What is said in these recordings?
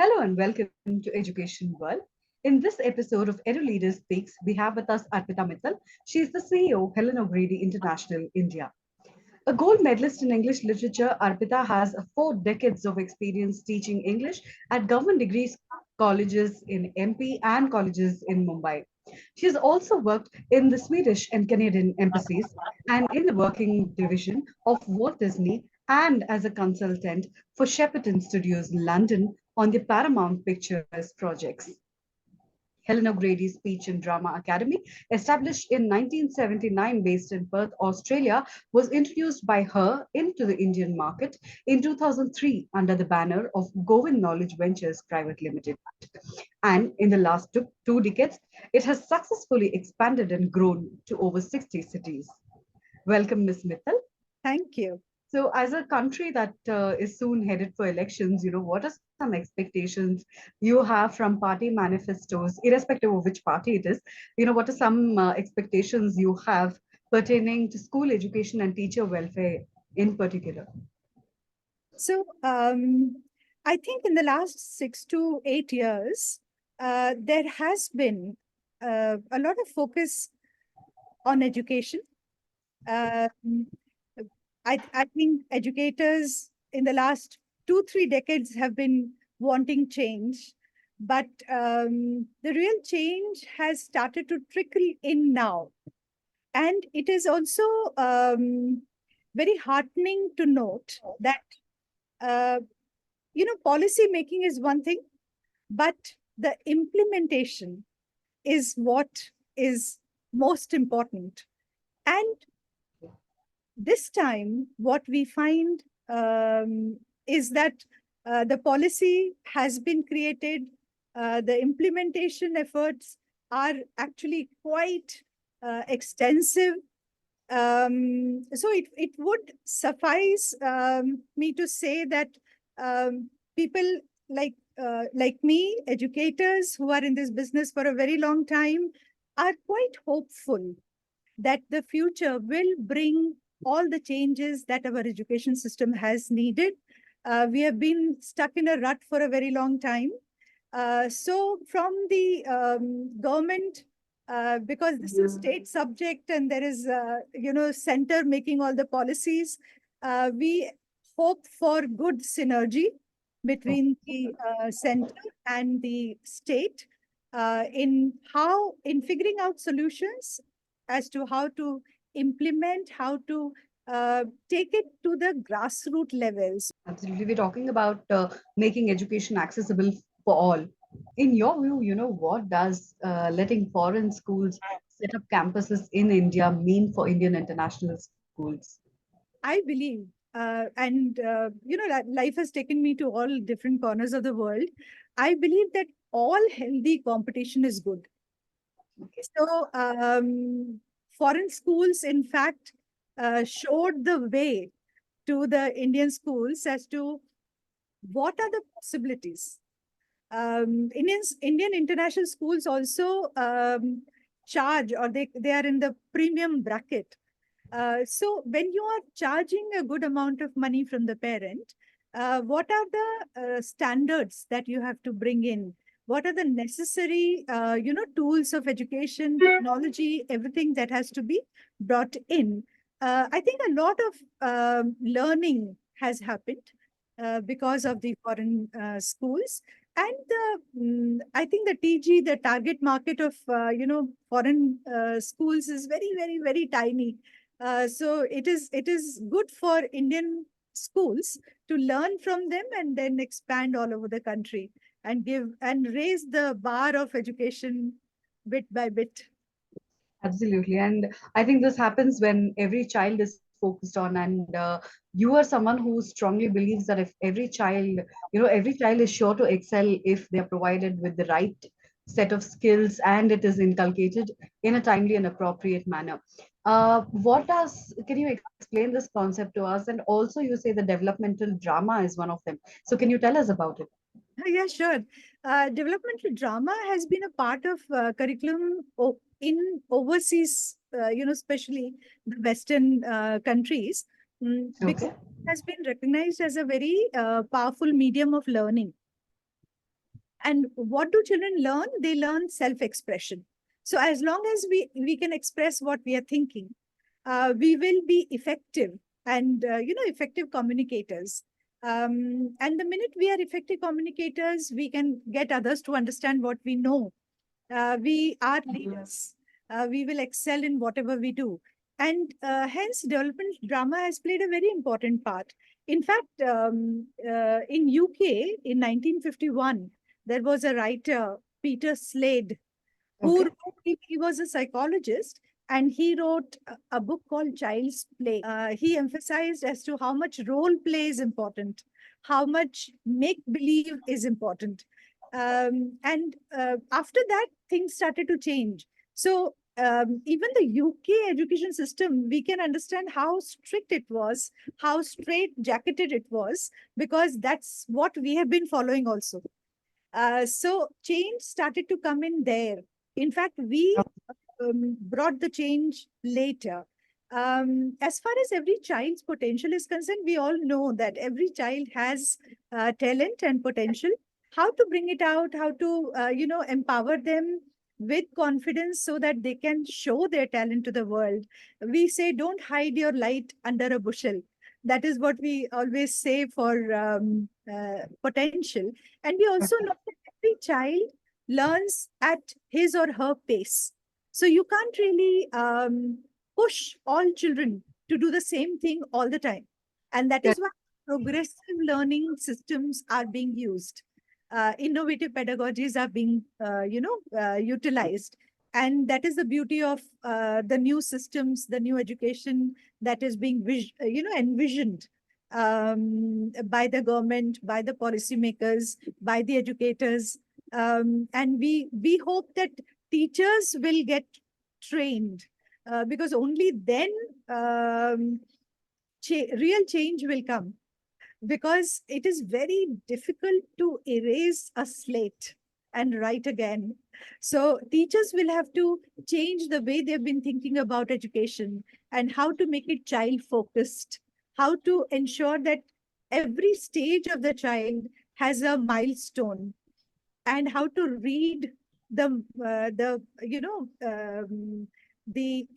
Hello and welcome to Education World. In this episode of Edu Leaders Speaks, we have with us Arpita Mittal. She is the CEO of Helen O'Grady International, India. A gold medalist in English literature, Arpita has 4 decades of experience teaching English at government degree colleges in MP and colleges in Mumbai. She has also worked in the Swedish and Canadian embassies and in the working division of Walt Disney and as a consultant for Shepperton Studios, London on the Paramount Pictures projects. Helen O'Grady Speech and Drama Academy, established in 1979 based in Perth, Australia, was introduced by her into the Indian market in 2003 under the banner of Govind Knowledge Ventures Private Limited. And in the last two decades, it has successfully expanded and grown to over 60 cities. Welcome, Ms. Mittal. Thank you. So, as a country that is soon headed for elections, what are some expectations you have from party manifestos, irrespective of which party it is? What are some expectations you have pertaining to school education and teacher welfare in particular? So, I think in the last 6 to 8 years, there has been a lot of focus on education. I think educators in the last 2-3 decades have been wanting change, but the real change has started to trickle in now. And it is also very heartening to note that, policy making is one thing, but the implementation is what is most important. And this time, what we find is that the policy has been created, the implementation efforts are actually quite extensive. So it would suffice me to say that people like me, educators who are in this business for a very long time, are quite hopeful that the future will bring all the changes that our education system has needed. We have been stuck in a rut for a very long time. So from the government, because this is state subject and there is, center making all the policies, we hope for good synergy between the center and the state in figuring out solutions as to how to implement, how to take it to the grassroots levels. Absolutely. We're talking about making education accessible for all. In your view, what does letting foreign schools set up campuses in India mean for Indian international schools? I believe, life has taken me to all different corners of the world. I believe that all healthy competition is good. Okay. So, foreign schools, in fact, showed the way to the Indian schools as to what are the possibilities. Indian international schools also charge, or they are in the premium bracket. So when you are charging a good amount of money from the parent, what are the standards that you have to bring in? What are the necessary, tools of education, technology, everything that has to be brought in? I think a lot of learning has happened because of the foreign schools. And I think the TG, the target market of, foreign schools is very, very, very tiny. So it is good for Indian schools to learn from them and then expand all over the country and give and raise the bar of education bit by bit. Absolutely. And I think this happens when every child is focused on, and you are someone who strongly believes that if every child is sure to excel if they are provided with the right set of skills and it is inculcated in a timely and appropriate manner. Can you explain this concept to us? And also, you say the developmental drama is one of them. So, can you tell us about it? Yeah, sure. Developmental drama has been a part of curriculum in overseas, especially the Western countries, because Okay. it has been recognized as a very powerful medium of learning. And what do children learn? They learn self-expression. So as long as we can express what we are thinking, we will be effective and effective communicators. And the minute we are effective communicators, we can get others to understand what we know. We are leaders. We will excel in whatever we do. And hence, development drama has played a very important part. In fact, in UK in 1951, there was a writer, Peter Slade, who Okay. wrote, he was a psychologist, and he wrote a book called Child's Play. He emphasized as to how much role play is important, how much make believe is important. And after that, things started to change. So even the UK education system, we can understand how strict it was, how straight jacketed it was, because that's what we have been following also. So change started to come in there. In fact, we brought the change later. As far as every child's potential is concerned, we all know that every child has talent and potential. How to bring it out, how to empower them with confidence so that they can show their talent to the world. We say, don't hide your light under a bushel. That is what we always say for potential. And we also know that every child learns at his or her pace. So you can't really push all children to do the same thing all the time. And that is why progressive learning systems are being used. Innovative pedagogies are being, utilized. And that is the beauty of the new systems, the new education that is being, envisioned by the government, by the policymakers, by the educators. And we hope that teachers will get trained because only then real change will come, because it is very difficult to erase a slate and write again. So teachers will have to change the way they've been thinking about education and how to make it child focused, how to ensure that every stage of the child has a milestone, and how to read the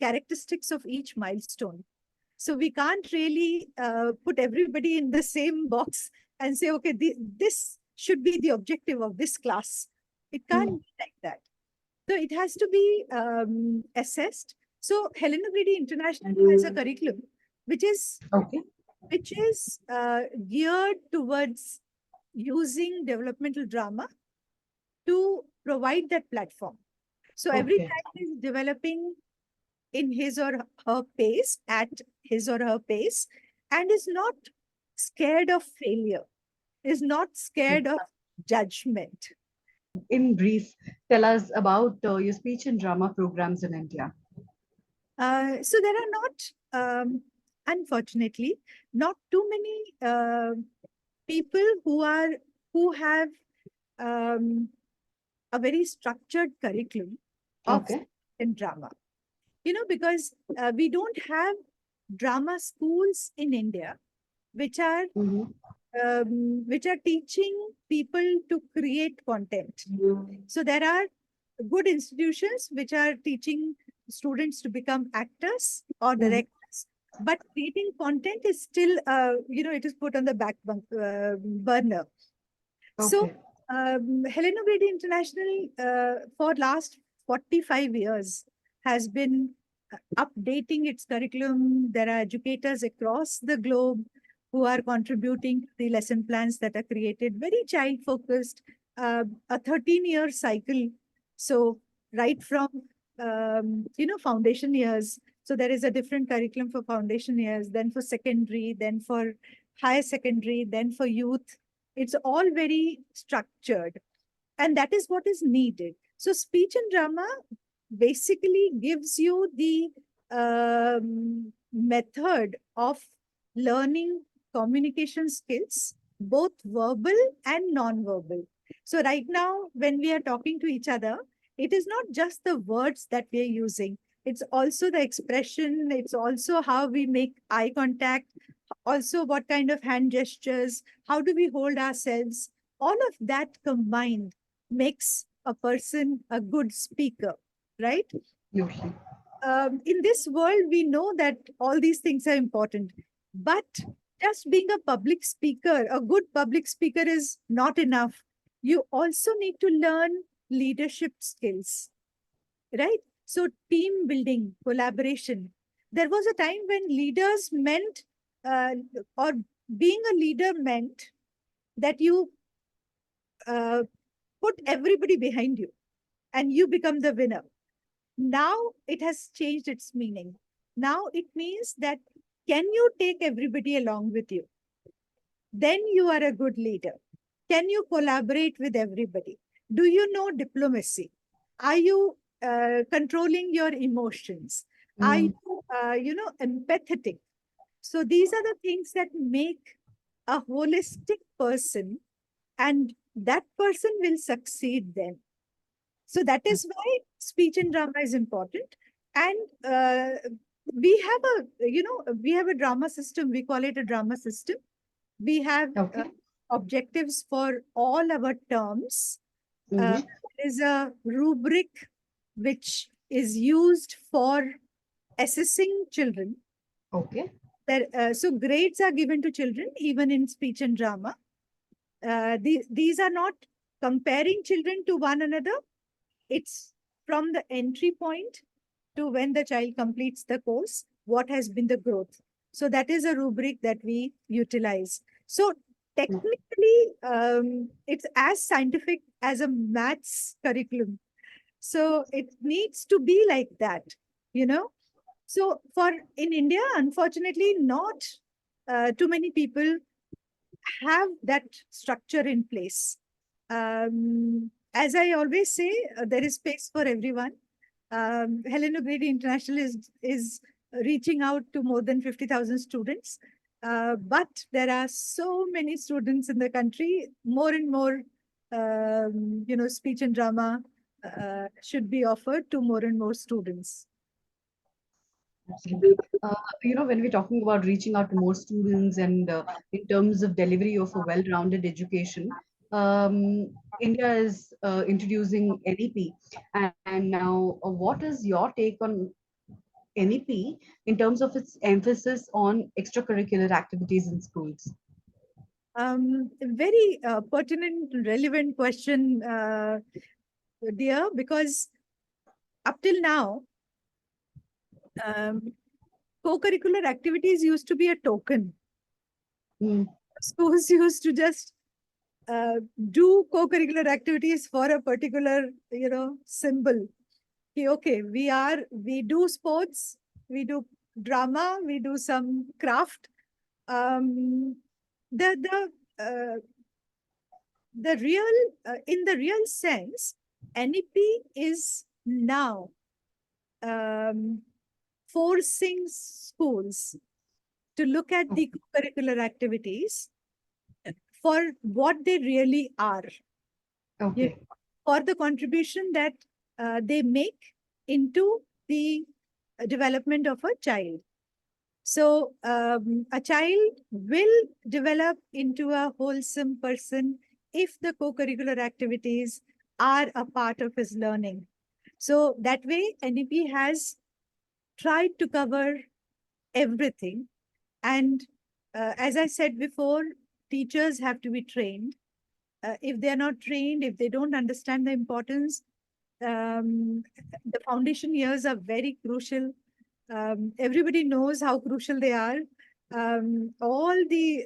characteristics of each milestone. So we can't really put everybody in the same box and say, okay, this should be the objective of this class. It can't be like that. So it has to be assessed. So Helen O'Grady International has a curriculum which is Okay. geared towards using developmental drama to provide that platform. So every Okay. child is developing in his or her pace, at his or her pace, and is not scared of failure, is not scared of judgment. In brief, tell us about your speech and drama programs in India. So there are not, unfortunately, not too many people who have um, a very structured curriculum of Okay. in drama. Because we don't have drama schools in India, which are Mhm. which are teaching people to create content. So there are good institutions which are teaching students to become actors or Mhm. directors, but creating content is still, it is put on the back burner. So Okay. Helen O'Grady International for last 45 years has been updating its curriculum. There are educators across the globe who are contributing to the lesson plans that are created, very child focused, a 13-year cycle. So right from, foundation years. So there is a different curriculum for foundation years, then for secondary, then for higher secondary, then for youth. It's all very structured. And that is what is needed. So speech and drama basically gives you the method of learning communication skills, both verbal and non-verbal. So right now, when we are talking to each other, it is not just the words that we are using. It's also the expression. It's also how we make eye contact, also what kind of hand gestures, how do we hold ourselves, all of that combined makes a person a good speaker, right? Absolutely. In this world, we know that all these things are important, but just being a public speaker, a good public speaker is not enough. You also need to learn leadership skills, right? So, team building, collaboration. There was a time when leaders meant, uh, or being a leader meant that you uh, put everybody behind you and you become the winner. Now it has changed its meaning. Now it means that can you take everybody along with you? Then you are a good leader. Can you collaborate with everybody? Do you know diplomacy? Are you controlling your emotions? Are Mm, you, empathetic? So these are the things that make a holistic person, and that person will succeed then. So that is why speech and drama is important. And we have we have a drama system. We call it a drama system. We have okay. objectives for all our terms. Mm-hmm. There is a rubric which is used for assessing children. Okay. So grades are given to children even in speech and drama. These are not comparing children to one another. It's from the entry point to when the child completes the course, what has been the growth. So that is a rubric that we utilize. So technically, it's as scientific as a maths curriculum. So it needs to be like that, you know. So for in India, unfortunately, not too many people have that structure in place. As I always say, there is space for everyone. Helen O'Grady International is reaching out to more than 50,000 students. But there are so many students in the country, more and more, speech and drama should be offered to more and more students. Absolutely. When we're talking about reaching out to more students and in terms of delivery of a well-rounded education, India is introducing NEP. And now, what is your take on NEP in terms of its emphasis on extracurricular activities in schools? Very pertinent, relevant question, dear, because up till now, um, co-curricular activities used to be a token. Mm, Schools used to just uh, do co-curricular activities for a particular, symbol. Okay, we do sports, we do drama, we do some craft. Um, the the real in the real sense, NEP is now um, forcing schools to look at the curricular activities for what they really are, you okay. for the contribution that they make into the development of a child. So, a child will develop into a wholesome person if the co curricular activities are a part of his learning. So, that way, NEP has tried to cover everything. And as I said before, teachers have to be trained. If they are not trained, if they don't understand the importance, um, the foundation years are very crucial. Everybody knows how crucial they are. All the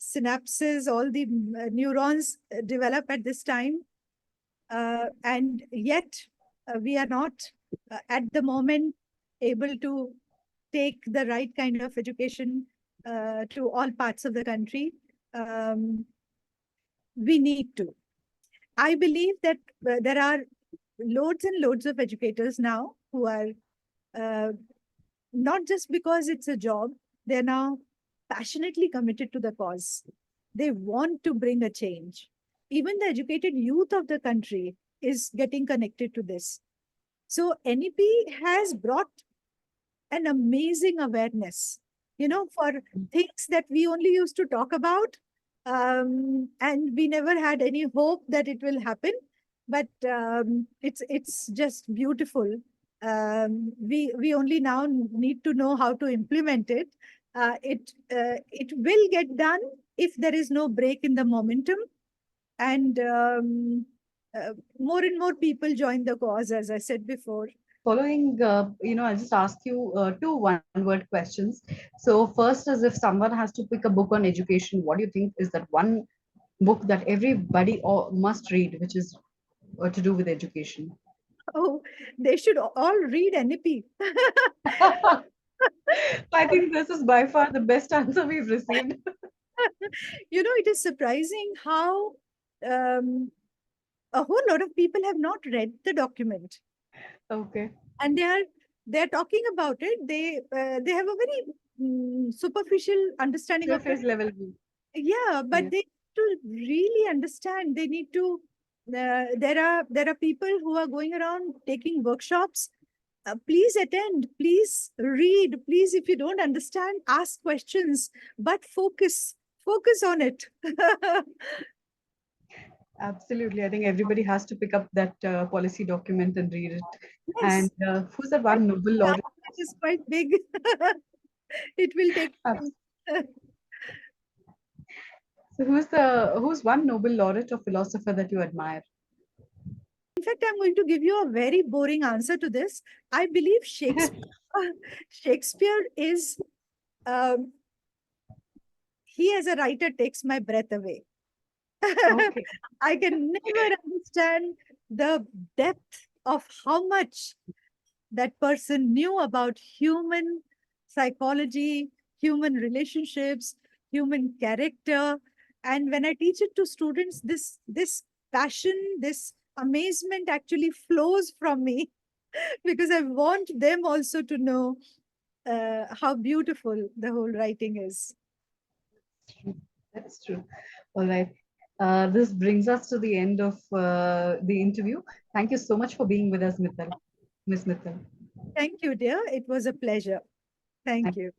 synapses, all the neurons develop at this time, and yet we are not at the moment able to take the right kind of education to all parts of the country. Um, we need to. I believe that there are loads and loads of educators now who are uh, not just because it's a job, they're now passionately committed to the cause. They want to bring a change. Even the educated youth of the country is getting connected to this. So NEP has brought an amazing awareness, for things that we only used to talk about. and we never had any hope that it will happen, but it's just beautiful. We only now need to know how to implement it. It will get done if there is no break in the momentum, and more and more people join the cause, as I said before. Following, I'll just ask you two one-word questions. So first is, if someone has to pick a book on education, what do you think is that one book that everybody must read, which is to do with education? Oh, they should all read NEP. I think this is by far the best answer we've received. It is surprising how um, a whole lot of people have not read the document, Okay. and they're talking about it. They have a very superficial understanding of it. Surface level view. Yeah, but Yeah. they need to really understand. They need to. There are people who are going around taking workshops. Please attend. Please read. Please, if you don't understand, ask questions. But focus on it. Absolutely. I think everybody has to pick up that policy document and read it. And Yes, who's that one Nobel laureate? it is quite big. It will take Abs- time. So who's one Nobel laureate or philosopher that you admire? In fact, I'm going to give you a very boring answer to this. I believe Shakespeare. Shakespeare is um, he as a writer takes my breath away. Okay. I can never understand the depth of how much that person knew about human psychology, human relationships, human character. And when I teach it to students, this passion, this amazement actually flows from me because I want them also to know how beautiful the whole writing is. True. That's true. All right. This brings us to the end of the interview. Thank you so much for being with us, Mittal. Miss Mittal. Thank you, dear. It was a pleasure. Thank Thank you.